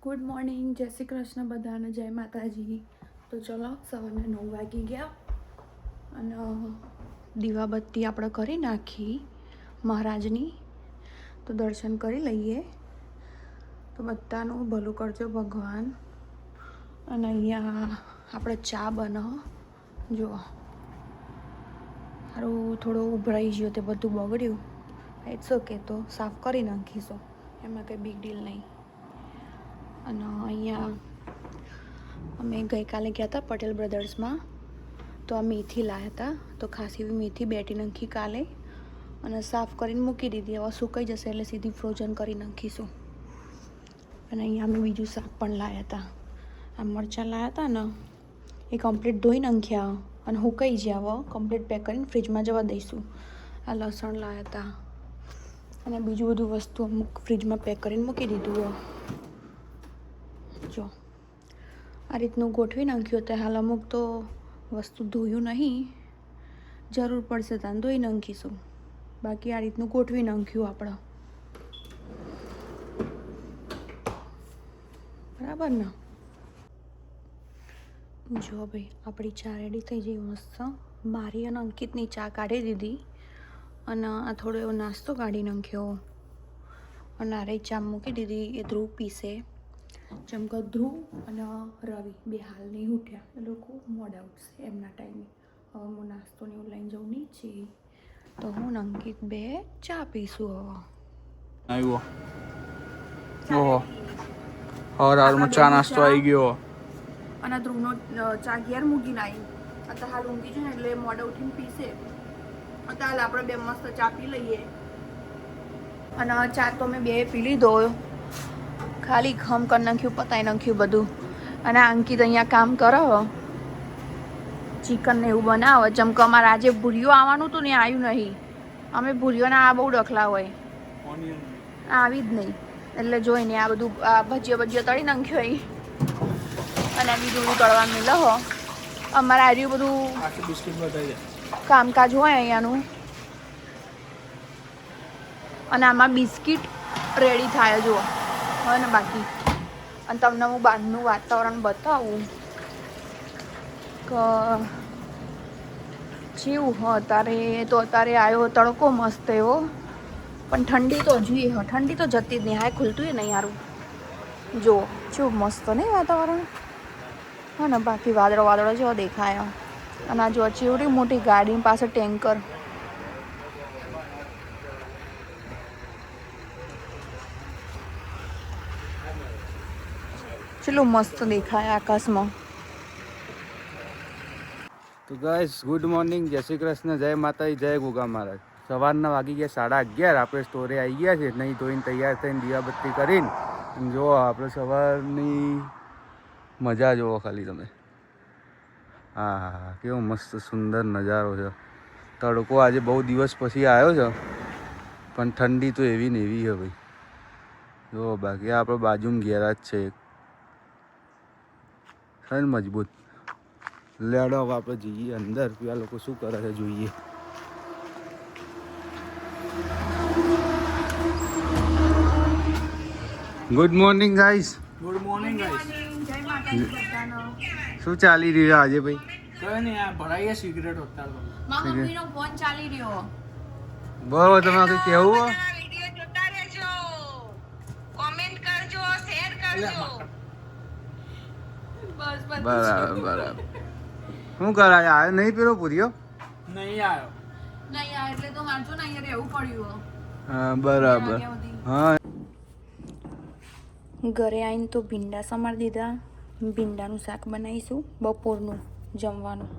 Good morning, જય શ્રી કૃષ્ણ બધાને, જય માતાજી. તો ચલો સવારના 9 વાગી ગયા અને દીવાબત્તી આપણે કરી નાખી મહારાજની. તો દર્શન કરી લઈએ. તો બધાનું ભલું કરજો ભગવાન. અને અહીંયા આપણે ચા બનાવો. જુઓ સારું થોડું ઉભરાઈ ગયું, તે બધું બગડ્યું. ઇટ્સ ઓકે, તો સાફ કરી નાખીશું, એમાં કંઈ બિગ ડીલ નહીં. અને અહીંયા અમે ગઈકાલે ગયા હતા પટેલ બ્રધર્સમાં, તો આ મેથી લાવ્યા હતા. તો ખાસ એવી મેથી બેટી નાખી કાલે અને સાફ કરીને મૂકી દીધી. હવે સુકાઈ જશે એટલે સીધી ફ્રોઝન કરી નાખીશું. અને અહીંયા અમે બીજું શાક પણ લાવ્યા હતા. આ મરચાં લાવ્યા હતા ને, એ કમ્પ્લીટ ધોઈ નાખ્યા અને સુકાઈ ગયા. હવે કમ્પ્લીટ પેક કરીને ફ્રીજમાં જવા દઈશું. આ લસણ લાવ્યા હતા અને બીજું બધું વસ્તુ અમુક ફ્રીજમાં પેક કરીને મૂકી દીધું. જો આ રીતનું ગોઠવી નાખ્યું હતું. હાલ અમુક તો વસ્તુ ધોયું નહીં, જરૂર પડશે ત્યાં ધોઈ નાખીશું. બાકી આ રીતનું ગોઠવી નાખ્યું આપણે, બરાબર ને? જો ભાઈ આપણી ચા રેડી થઈ ગઈ મસ્ત. મારી અને અંકિતની ચા કાઢી દીધી અને આ થોડો એવો નાસ્તો કાઢી નાખ્યો અને આ ચા મૂકી દીધી. એ ધ્રુવ પીશે. જેમ કે ધ્રુવ અને રવિ બે હાલ નહીં ઉઠ્યા, એ લોકો મોડા ઉઠશે એમના ટાઈમે. હવે હું નાસ્તો ને એવું લઈને જાઉં નીચે, તો હું અંકિત બે ચા પીશું. હવે આવ્યો ઓહો, હરારમાં ચા નાસ્તો આવી ગયો. અને ધ્રુવનો ચા ઘેર મૂકીને આવી. અત્યારે હાલ ઊંઘી છે ને એટલે મોડા ઉઠીને પીશે. અત્યારે હાલ આપણે બે મસ્ત ચા પી લઈએ. અને ચા તો મેં બે પી લીધો, ખાલી ખમ કરી નાખ્યું, પતાવી નાખ્યું બધું. અને અંકિત અહીંયા કામ કરો, ચિકન ને એવું બનાવે. જેમ કે અમારે આજે ભૂરીઓ આવવાનું હતું ને, આવ્યું નહીં. અમે ભૂરીઓના આ બહુ ડખલા હોય, આવી જ નહીં. એટલે જોઈને આ બધું ભજીયા તળી નાખ્યો અહીં. અને બીજું બધું તળવા મેલો હો. અમારે આર્યું બધું કામકાજ હોય અહીંયાનું. અને આમાં બિસ્કિટ રેડી થાય જુઓ હોય ને બાકી. અને તમને હું બહારનું વાતાવરણ બતાવું કે જેવું હો. અત્યારે આવ્યો તડકો મસ્ત એવો, પણ ઠંડી તો જોઈએ. ઠંડી તો જતી જ નહીં. હાય ખુલતું એ નહીં સારું. જુઓ જેવું મસ્ત નહીં વાતાવરણ. હા ને, બાકી વાદળો જેવો દેખાય. અને આ જો ચેવડી મોટી ગાડી પાસે ટેન્કર. ચેટલું મસ્ત દેખાય આકાશમાં. તો ગાઈસ ગુડ મોર્નિંગ, જય શ્રી કૃષ્ણ, જય માતાજી, જય ગોગા મહારાજ. સવારના વાગી ગયા 11:30. આપણે સ્ટોરે આવી ગયા છે. નહીં ધોઈને તૈયાર થઈને દીવાબત્તી કરીને જુઓ આપણે સવારની મજા જુઓ ખાલી તમે. હા હા હા, કેવો મસ્ત સુંદર નજારો છે. તડકો આજે બહુ દિવસ પછી આવ્યો છે, પણ ઠંડી તો એવી ને એવી છે ભાઈ. જુઓ બાકી આપણો બાજુમાં ગેરાજ છે એક મજબૂત. લેડો હવે આપણે જઈએ અંદર, પેલા લોકો શું કરે છે જોઈએ. Good morning guys. Good morning guys. જય માતાજી બધાનો. શું ચાલી રહ્યું આજે ભાઈ? કઈ નહીં, આ ભરાઈએ સિગરેટ હોતા તો. મારા મમ્મીનો ફોન ચાલી રહ્યો. બહુ તમે કંઈ કહેવું? વિડિયો જોતા રહેજો, કોમેન્ટ કરજો, શેર કરજો. બસ બરાબર. શું કરાય? આવ્યો નહીં પેલો પૂર્યો? નહીં આવ્યો. નહીં આ એટલે તો હાંચો ને અહીંયા રહેવું પડ્યું. હા બરાબર. હા ઘરે આવીને તો ભીંડા સમારી દીધા. ભીંડાનું શાક બનાવીશું બપોરનું જમવાનું.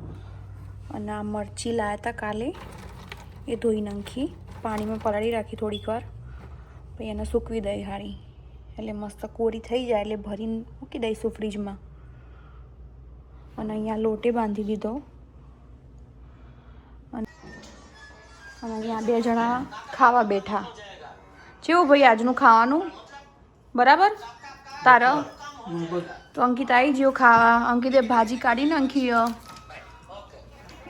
અને આ મરચી લાવ્યા હતા કાલે, એ ધોઈ નાખી, પાણીમાં પલાળી રાખી થોડીક વાર, પછી એને સૂકવી દઈ હારી, એટલે મસ્ત કોરી થઈ જાય એટલે ભરીને મૂકી દઈશું ફ્રીજમાં. અને અહીંયા લોટે બાંધી દીધો. અને અહીંયા બે જણા ખાવા બેઠા. કેવું ભાઈ આજનું ખાવાનું? બરાબર તારે? તો અંકિત આવી ગયો ખાવા. અંકિતે ભાજી કાઢી નાખી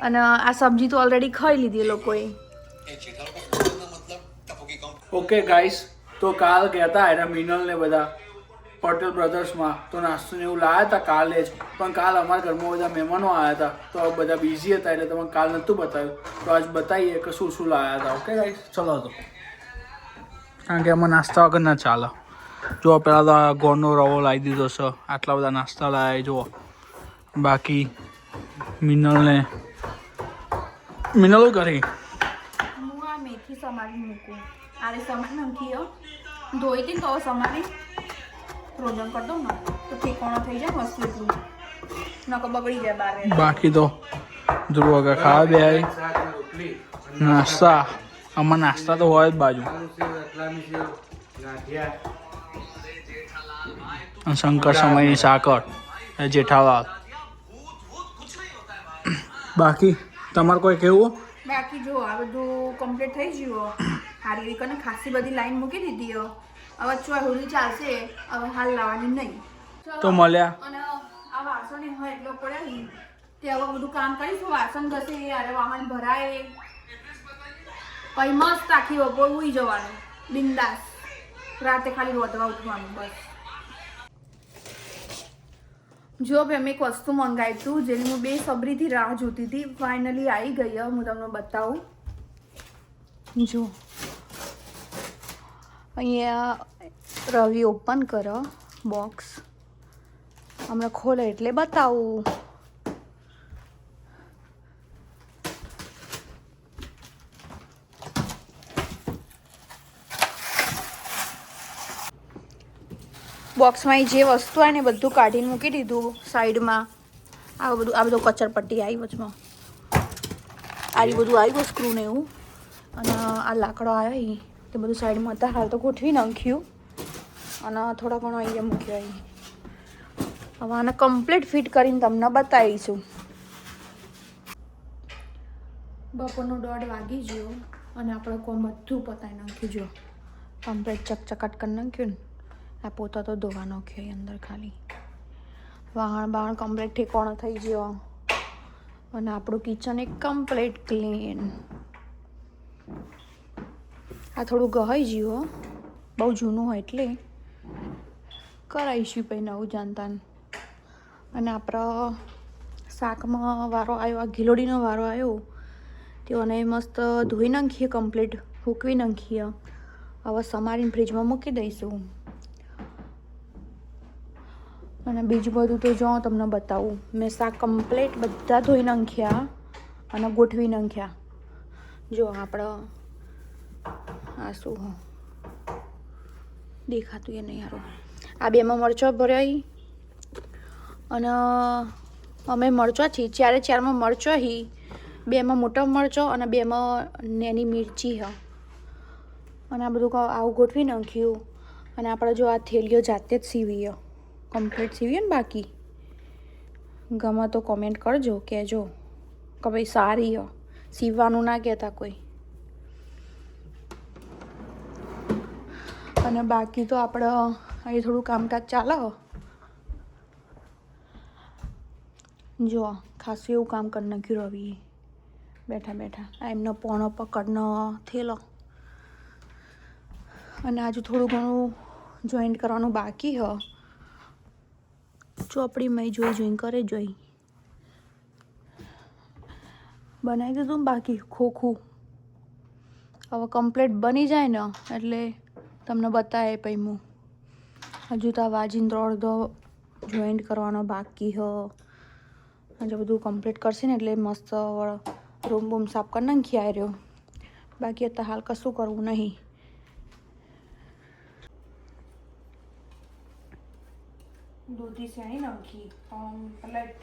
અને આ સબ્જી તો ઓલરેડી ખાઈ લીધી એ લોકોએ. ઓકે ગાઈસ, તો કાલ ગયા હતા એના મિનલ ને બધા, પટેલ બ્રધર્સમાં તો નાસ્તો ને એવું લાવ્યા હતા કાલે જ, પણ કાલ અમારા ઘરમાં બધા મહેમાનો આવ્યા હતા તો બધા બિઝી હતા એટલે તમે કાલ નહોતું બતાવ્યું, તો આજ બતાવીએ કે શું શું લાવ્યા હતા. ઓકે ગાઈસ, ચલો તો, કારણ કે આમાં નાસ્તા વગર ના ચાલે. જો પહેલાં તો ગોળનો રવો લાવી દીધો છે, આટલા બધા નાસ્તા લાવ્યા જુઓ. બાકી મિનલને મિનલ કરી હું આ મેથી સમારી મૂકું. આરે સમારી નાખી ધોઈ હતી ને તો સમારી ફ્રોઝન કરી દઉં ને તો ઠેકાણો થઈ જાય મસ્ત એટલું નકો બગડી જાય બારે. બાકી તો ધ્રુવ વગર ખાવા બે આવી નાસ્તા. આમાં નાસ્તા તો હોય જ બાજુ. અને શંકર સમયની સાકર એ જેઠાલાલ. બાકી તમારે કોઈ કેવું? બાકી જો આ બધું કમ્પ્લીટ થઈ ગયું. સારી રીતે અને ખાસી બધી લાઈન મૂકી દીધી હવે ચોહુલી ચાલશે, હવે હાલ લાવવાની નહીં. તો મળ્યા. અને આ વાસણ હોય એટલો પડે ને તે હવે બધું કામ કરીશું. વાસણ ઘસે, અરે વાહન ભરાય, પછી મસ્ત આખી બપોર ઉઈ જવાનું બિંદાસ. રાતે ખાલી રોતવા ઉઠવાનું બસ. જો મેં એક વસ્તુ મંગાવી હતું જેની હું બેસબરીથી રાહ જોતી હતી. ફાઇનલી આવી ગઈ. હું તમને બતાવું. જો અહીંયા રવિ ઓપન કરો બોક્સ. હમણાં ખોલે એટલે બતાવું. બોક્સમાં જે વસ્તુ આવે ને બધું કાઢીને મૂકી દીધું સાઈડમાં. આ બધું કચરપટ્ટી આવી વચમાં, આ બધું આવ્યું સ્ક્રૂ ને એવું, અને આ લાકડો આવ્યો તે બધું સાઈડમાં હતા. હાલ તો ગોઠવી નાખ્યું અને થોડા ઘણો અહીંયા મૂક્યો અહીં. હવે આને કમ્પ્લીટ ફિટ કરીને તમને બતાવીશું. બપોરનો 1:30 વાગી ગયો અને આપણે કોમ બધું પતાવી નાખ્યું. જો કમ્પ્લીટ ચકચકાટ કરી નાખ્યું ને. આ પોતા તો ધોવા નાખ્યો અંદર ખાલી. વાહણ કમ્પ્લીટ ઠેકાણો થઈ ગયો અને આપણું કિચન એક કમ્પ્લીટ ક્લીન. આ થોડું ગહાઈ ગયું, બહુ જૂનું હોય એટલે કરાવીશું પછી નવું જાણતા. અને આપણો શાકમાં વારો આવ્યો, આ ગીલોડીનો વારો આવ્યો. તેઓને મસ્ત ધોઈ નાખીએ, કમ્પ્લીટ સૂકવી નાખીએ. હવે સમારીને ફ્રીજમાં મૂકી દઈશું. અને બીજું બધું તો જો તમને બતાવું. મેં શાક કમ્પ્લીટ બધા ધોઈ નાખ્યા અને ગોઠવી નાખ્યા. જો આપણે આ શું દેખાતું એ નહીં સારું. આ બેમાં મરચાં ભરાઈ અને અમે મરચાં છીએ 4 મરચાં હી, 2માં મોટા મરચાં અને 2માં નાની મિરચી હ. અને આ બધું આવું ગોઠવી નાખ્યું. અને આપણે જો આ થેલીઓ જાતે જ સીવીએ, કમ્પ્લીટ સીવીએ ને. બાકી ગમે તો કોમેન્ટ કરજો, કહેજો કે ભાઈ સારી હ, સીવવાનું ના કહેતા કોઈ. અને બાકી તો આપણે અહીં થોડું કામકાજ ચાલે. જો ખાસું એવું કામ કરી નાખ્યું રવિ બેઠા બેઠા. આ એમનો પોણો પકડનો થેલો. અને આજુ થોડું ઘણું જોઈન્ટ કરવાનું બાકી હ. ચોપડીમાં જોઈને કરે જોઈ બનાવી દીધું. બાકી ખોખું હવે કમ્પ્લીટ બની જાય ને એટલે તમને બતાવે. પછી હું હજુ તો આ વાજીને અડધો જોઈન્ટ કરવાનો બાકી હ. હજુ બધું કમ્પ્લીટ કરશે ને એટલે મસ્ત રૂમ બૂમ સાફ કરી નાખી આવ્યો. બાકી અત્યારે હાલ કશું કરવું નહીં. દૂધી શેણી નાખી કમ્પ્લીટ.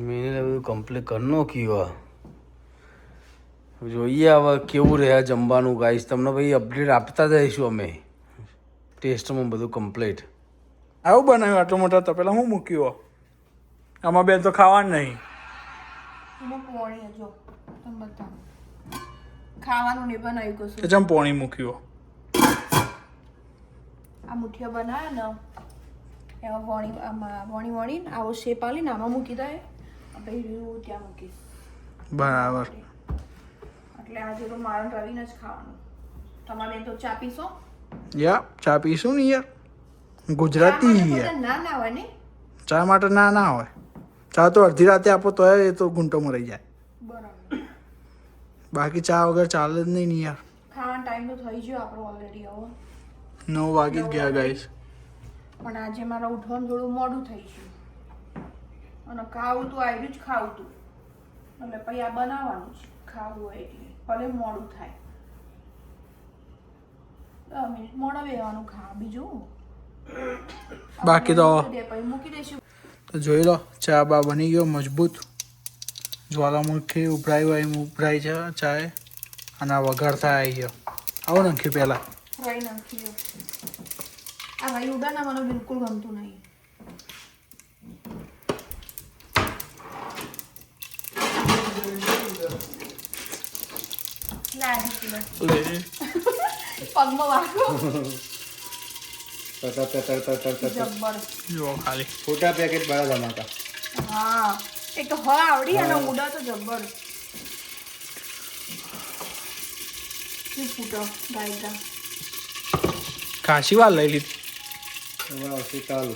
મેં બધું કમ્પ્લીટ કરી નાખ્યું. જોઈએ હવે કેવું રહે જમવાનું ગાઈસ. તમને ભાઈ અપડેટ આપતા જઈશું અમે. ટેસ્ટમાં બધું કમ્પ્લીટ. આવું બનાવ્યું આટલું મોટા તપેલા હું મૂક્યું? આમાં બેન તો ખાવાનું નહીં. એમાં પોણી જો તમે બતાવો. ખાવાનું નહીં બનાવ્યું કશું. તો ચમ પોણી મૂક્યું? આ મુઠિયા બનાવે ને એમાં વણી, આમાં વણીને આવો શેપ આવીને આમાં મૂકી દે. પછી હું ત્યાં મૂકીશ. બરાબર. એટલે આજે તો મારા રવિને જ ખાવાનું. તમારે તો ચા પીશો? યા ચા પીશું ને યાર. ગુજરાતી ના ના હોય ને. ચા માટે ના હોય. ચા તો અડધી રાતે આપો તો એ તો ઘૂંટો મરાઈ જાય. બરાબર. બાકી ચા વગર ચાલે જ નહીં ને યાર. ખાવાનો ટાઈમ તો થઈ ગયો આપણો ઓલરેડી હવે. 9 વાગી જ ગયા ગાઈસ. પણ આજે મારે ઉઠવાનું થોડું મોડું થઈ ગયું અને ખાવું તું આવ્યું જ ખાવું તું એટલે પછી આ બનાવવાનું છે ખાવું હોય એટલે ભલે મોડું થાય 10 મિનિટ મોડું બેવાનું ખા બીજું બાકી તો પછી મૂકી દઈશું. તો જોઈ લો ચા બા બની ગયો મજબૂત. જ્વાલામુખી ઉભરાઈ હોય એમ ઉભરાઈ છે ચાય અને આ વઘાર થાય આવી ગયો. આવો નાખી પહેલાં. ફ્રાઈ નાખી આ ભાઈ ઉડાના મને બિલકુલ ગમતું નહીં. પગમાં વાગો જબ્બર. જો ખાલી छोटा पैकेट बड़ा धमाका. હા એક તો હા આવડી અને ઉડા તો જબ્બર. શું ફૂટો ગાયકા ખાસી વાર લઈ લીધી. હવે આવશે તલ.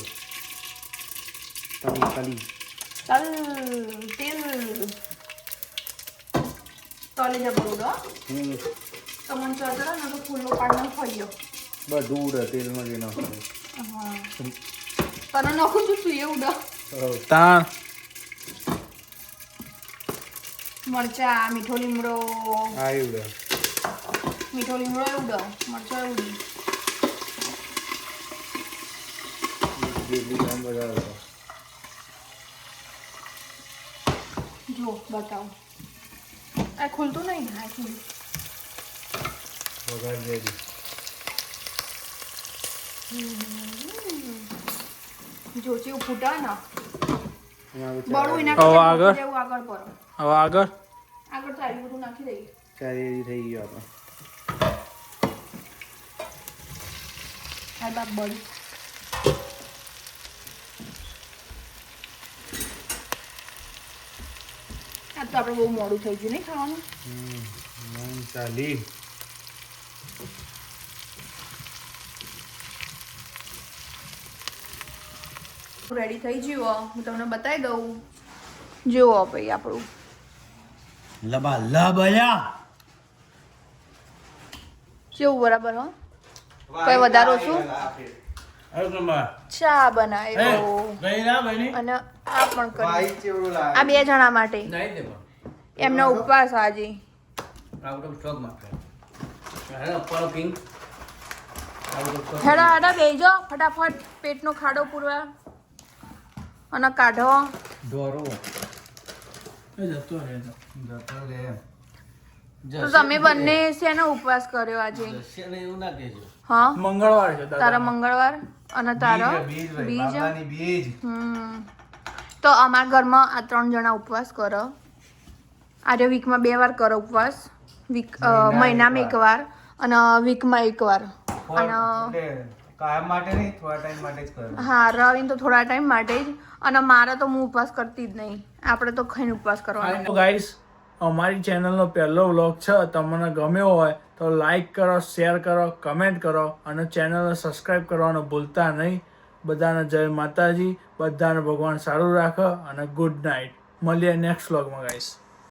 તલી. તલ તેલ તલે જબ્બર ઉડો તો મને ચડતા ને તો ફૂલો પાડનો ખાઈ ગયો. બધું ઉડે તેલમાં જે નાખે. હા તને નાખું છું તું એ ઉડો. તાણ મરચા મીઠો લીમડો આ ઉડે. મીઠો લીમડો ઉડો મરચા ઉડી. જેટલી કામ બધા ઉડે. જો બતાવો આ ખુલતું નહીં ને આ ખુલ્લું. વઘાર રેડી. જો ચેવું ફૂટા ને હવે બળું એના હવે કરતાં આગળ? જેવું આગળ પર હવે આગળ આગળ તો આટલું બધું નાખી દઈએ. ચા રેડી થઈ ગયો આપણે. હા બાપ બળ આ તો આપણે બહુ મોડું થઈ ગયું નહીં ખાવાનું. 9:40. રેડી થઈ ગયું હું તમને બતાવી દઉં. જુઓ ભાઈ આપણું લબા લબયા. કેવું બરાબર હો કઈ વધારો છું. ચા બનાવ્યો અને આ પણ કર્યું આ 2 જણા માટે એમનો ઉપવાસ આજે. હેડા હેડા બેજો ફટાફટ પેટનો ખાડો પૂરવા અને કાઢો. ઢોરો જતો રહે જતો રે. તો તમે બંને શેનો ઉપવાસ કર્યો આજે. હા મંગળવાર છે તારા મંગળવાર અને તારો બીજ. બીજ. તો અમારા ઘરમાં આ 3 જણા ઉપવાસ કરો. આજે વીકમાં 2 વાર કરો ઉપવાસ. મહિનામાં 1 વાર અને વીકમાં 1 વાર. અને કાયમ માટે નહીં થોડા ટાઈમ માટે જ કરો. હા રવિને તો થોડા ટાઈમ માટે જ અને મારે તો હું ઉપવાસ કરતી જ નહીં. આપણે તો ખાઈને ઉપવાસ કરવાનો. ગાઈસ અમારી ચેનલનો પહેલો વ્લોગ છે. તમને ગમ્યો હોય તો લાઈક કરો, શેર કરો, કમેન્ટ કરો અને ચેનલને સબસ્ક્રાઈબ કરવાનું ભૂલતા નહીં. બધાને જય માતાજી. બધાને ભગવાન સારું રાખે અને ગુડ નાઇટ. મળીએ નેક્સ્ટ વ્લોગમાં ગાઈસ.